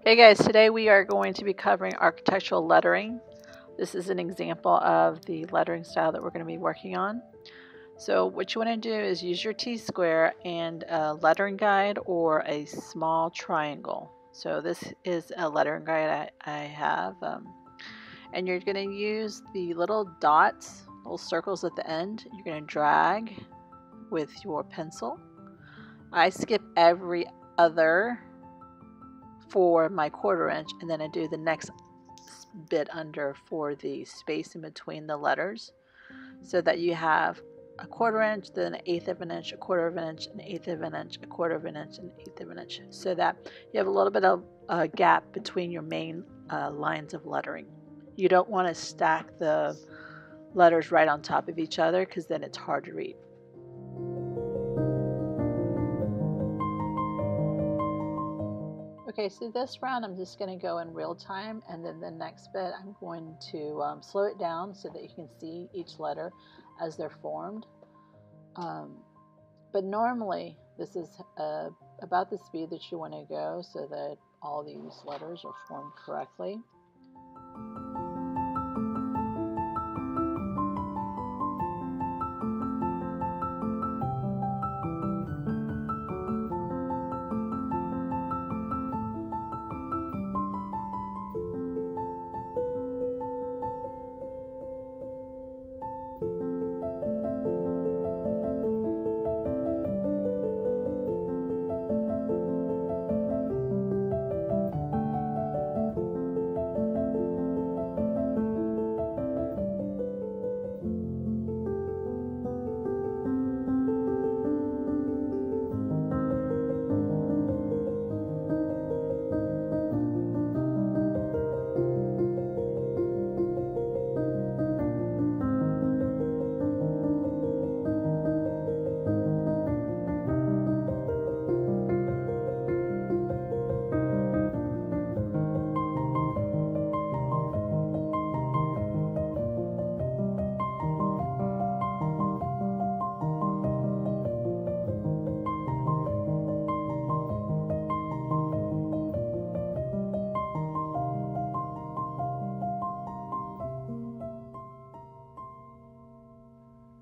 Hey guys, today we are going to be covering architectural lettering. This is an example of the lettering style that we're going to be working on. So what you want to do is use your T-square and a lettering guide or a small triangle. So this is a lettering guide I have. And you're going to use the little dots, little circles at the end. You're going to drag with your pencil. I skip every other for my 1/4 inch, and then I do the next bit under for the space in between the letters, so that you have a 1/4 inch, then an 1/8 of an inch, a 1/4 of an inch, an 1/8 of an inch, a 1/4 of an inch, and an 1/8 of an inch, so that you have a little bit of a gap between your main lines of lettering. You don't want to stack the letters right on top of each other because then it's hard to read. Okay, so this round I'm just going to go in real time, and then the next bit I'm going to slow it down so that you can see each letter as they're formed. But normally this is about the speed that you want to go so that all these letters are formed correctly.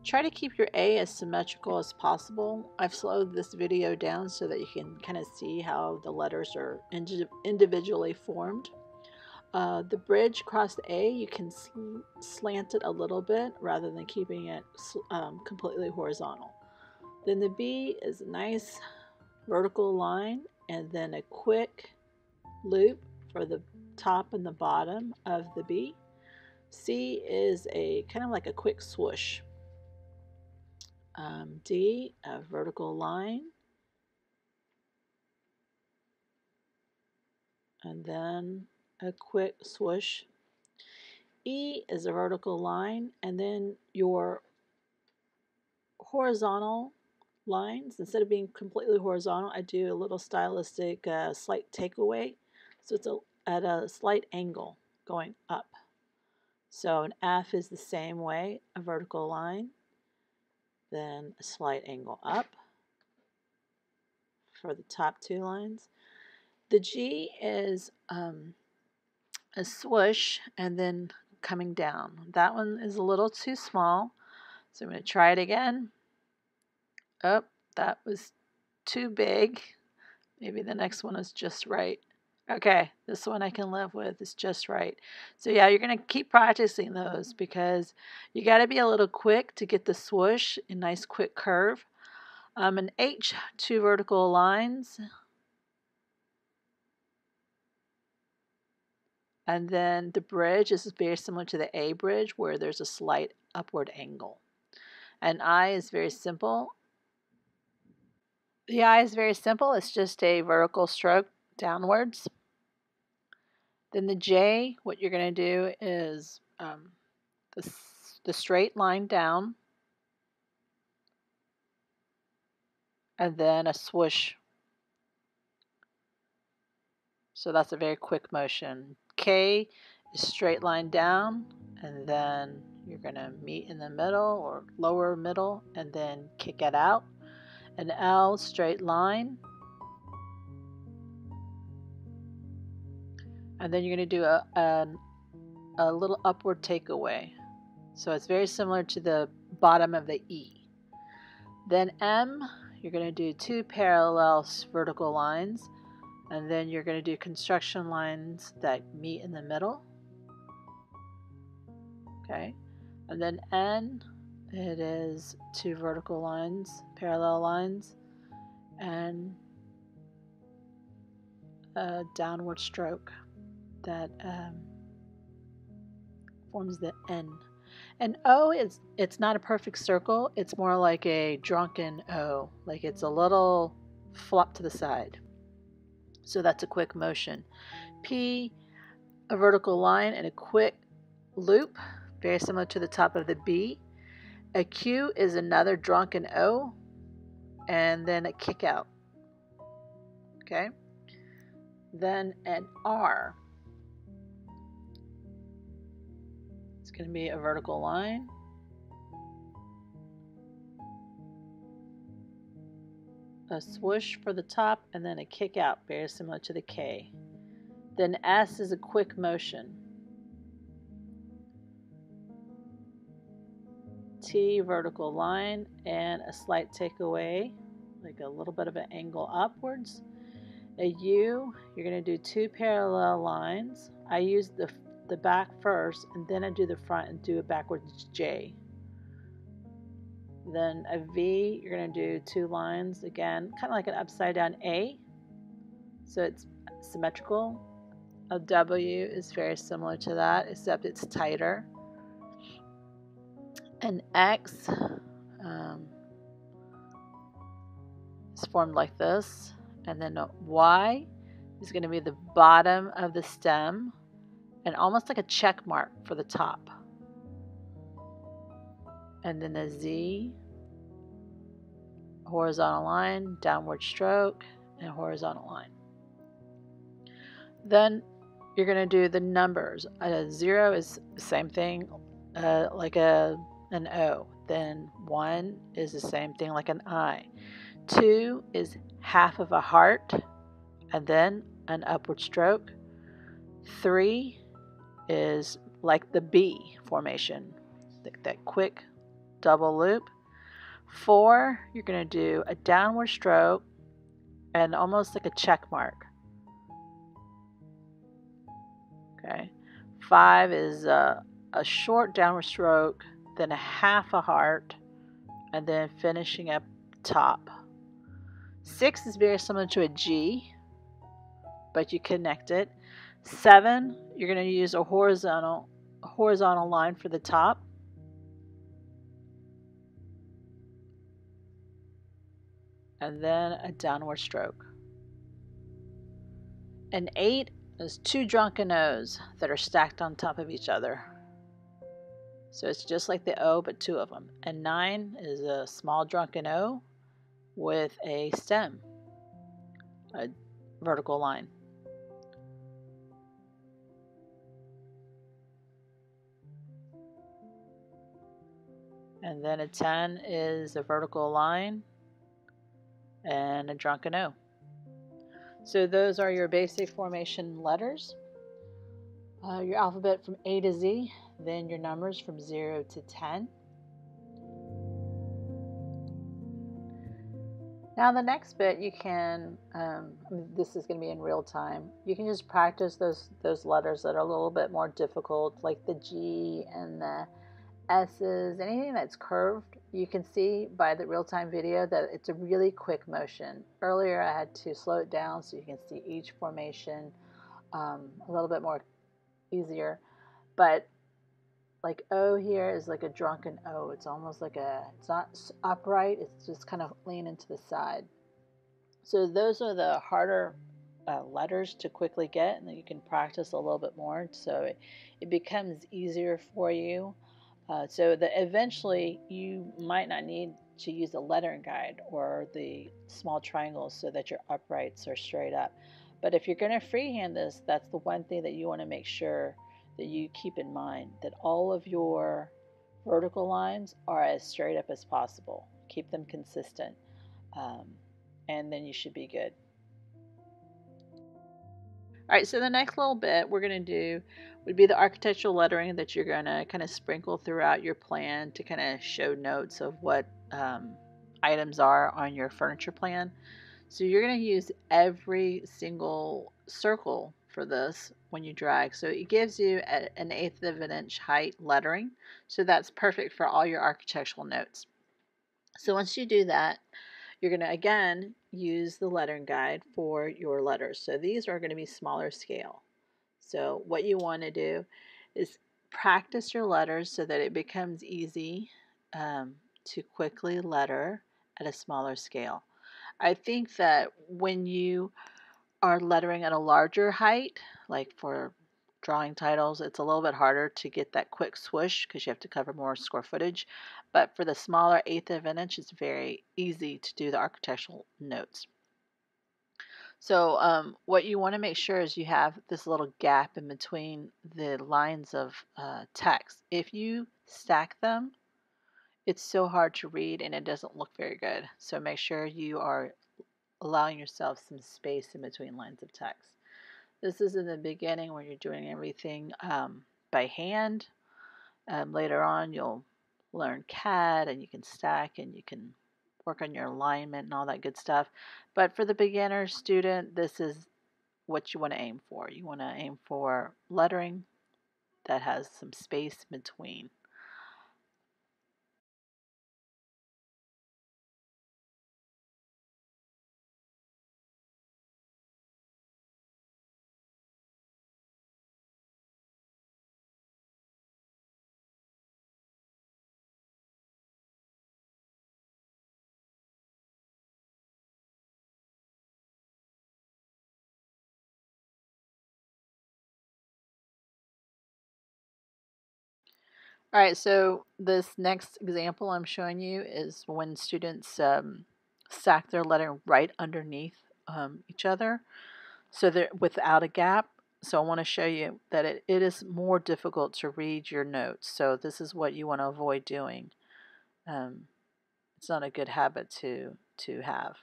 Try to keep your A as symmetrical as possible. I've slowed this video down so that you can kind of see how the letters are individually formed. The bridge across the A, you can slant it a little bit rather than keeping it completely horizontal. Then the B is a nice vertical line, and then a quick loop for the top and the bottom of the B. C is a kind of like a quick swoosh. D, a vertical line, and then a quick swoosh. E is a vertical line, and then your horizontal lines, instead of being completely horizontal, I do a little stylistic slight takeaway, so it's at a slight angle going up. So an F is the same way, a vertical line, then a slight angle up for the top 2 lines. The G is a swoosh and then coming down. That one is a little too small, so I'm going to try it again. Oh, that was too big. Maybe the next one is just right. Okay, this one I can live with. It's just right. So yeah, you're going to keep practicing those because you got to be a little quick to get the swoosh, a nice quick curve. An H, 2 vertical lines. And then the bridge is very similar to the A bridge where there's a slight upward angle. And I is very simple. The I is very simple. It's just a vertical stroke downwards. Then the J, what you're going to do is the straight line down, and then a swoosh. So that's a very quick motion. K is straight line down, and then you're going to meet in the middle or lower middle, and then kick it out. An L, straight line. And then you're going to do a little upward takeaway. So it's very similar to the bottom of the E. Then M, you're going to do 2 parallel vertical lines, and then you're going to do construction lines that meet in the middle. Okay, and then N, it is 2 vertical lines, parallel lines, and a downward stroke that forms the N. And O, it's not a perfect circle, it's more like a drunken O, like it's a little flop to the side. So that's a quick motion. P, a vertical line and a quick loop, very similar to the top of the B. A Q is another drunken O, and then a kick out. Okay? Then an R. It's going to be a vertical line, a swoosh for the top, and then a kick out, very similar to the K. Then S is a quick motion. T, vertical line, and a slight takeaway, like a little bit of an angle upwards. A U, you're going to do 2 parallel lines. I use the back first, and then I do the front and do a backwards J. Then a V, you're going to do 2 lines, again, kind of like an upside down A, so it's symmetrical. A W is very similar to that, except it's tighter. An X is formed like this, and then a Y is going to be the bottom of the stem, and almost like a check mark for the top. And then a Z, horizontal line, downward stroke, and horizontal line. Then you're going to do the numbers. A 0 is the same thing, like an O. Then 1 is the same thing, like an I. 2 is half of a heart, and then an upward stroke. 3 is like the B formation, that quick double loop. 4, you're going to do a downward stroke and almost like a check mark. Okay. 5 is a short downward stroke, then a half a heart, and then finishing up top. 6 is very similar to a G, but you connect it. 7, you're going to use a horizontal line for the top. And then a downward stroke. An 8 is 2 drunken O's that are stacked on top of each other. So it's just like the O, but 2 of them. And 9 is a small drunken O with a stem, a vertical line. And then a 10 is a vertical line and a drunken O. So those are your basic formation letters. Your alphabet from A to Z, then your numbers from 0 to 10. Now the next bit you can, this is going to be in real time, you can just practice those letters that are a little bit more difficult, like the G and the S's, anything that's curved. You can see by the real-time video that it's a really quick motion. Earlier I had to slow it down so you can see each formation a little bit more easier. But like O here is like a drunken O. It's almost like it's not upright, it's just kind of leaning to the side. So those are the harder letters to quickly get, and then you can practice a little bit more so it becomes easier for you. So that eventually you might not need to use the lettering guide or the small triangles so that your uprights are straight up. But if you're going to freehand this, that's the one thing that you want to make sure that you keep in mind, that all of your vertical lines are as straight up as possible. Keep them consistent, and then you should be good. Alright, so the next little bit we're going to do would be the architectural lettering that you're going to kind of sprinkle throughout your plan to kind of show notes of what items are on your furniture plan. So you're going to use every single circle for this when you drag. So it gives you an 1/8 of an inch height lettering. So that's perfect for all your architectural notes. So once you do that, you're going to again use the lettering guide for your letters. So these are going to be smaller scale. So what you want to do is practice your letters so that it becomes easy to quickly letter at a smaller scale. I think that when you are lettering at a larger height, like for drawing titles, it's a little bit harder to get that quick swoosh because you have to cover more square footage. But for the smaller 1/8 of an inch, it's very easy to do the architectural notes. So what you want to make sure is you have this little gap in between the lines of text. If you stack them, it's so hard to read and it doesn't look very good. So make sure you are allowing yourself some space in between lines of text. This is in the beginning when you're doing everything by hand. Later on, you'll learn CAD and you can stack and you can work on your alignment and all that good stuff. But for the beginner student, this is what you want to aim for. You want to aim for lettering that has some space between. All right, so this next example I'm showing you is when students stack their lettering right underneath each other, so they're without a gap. So I want to show you that it is more difficult to read your notes. So this is what you want to avoid doing. Um, it's not a good habit to have.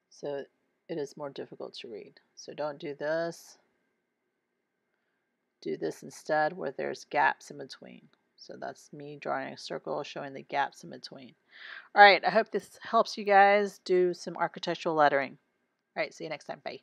So it is more difficult to read. So don't do this. Do this instead where there's gaps in between. So that's me drawing a circle showing the gaps in between. All right, I hope this helps you guys do some architectural lettering. All right, see you next time. Bye.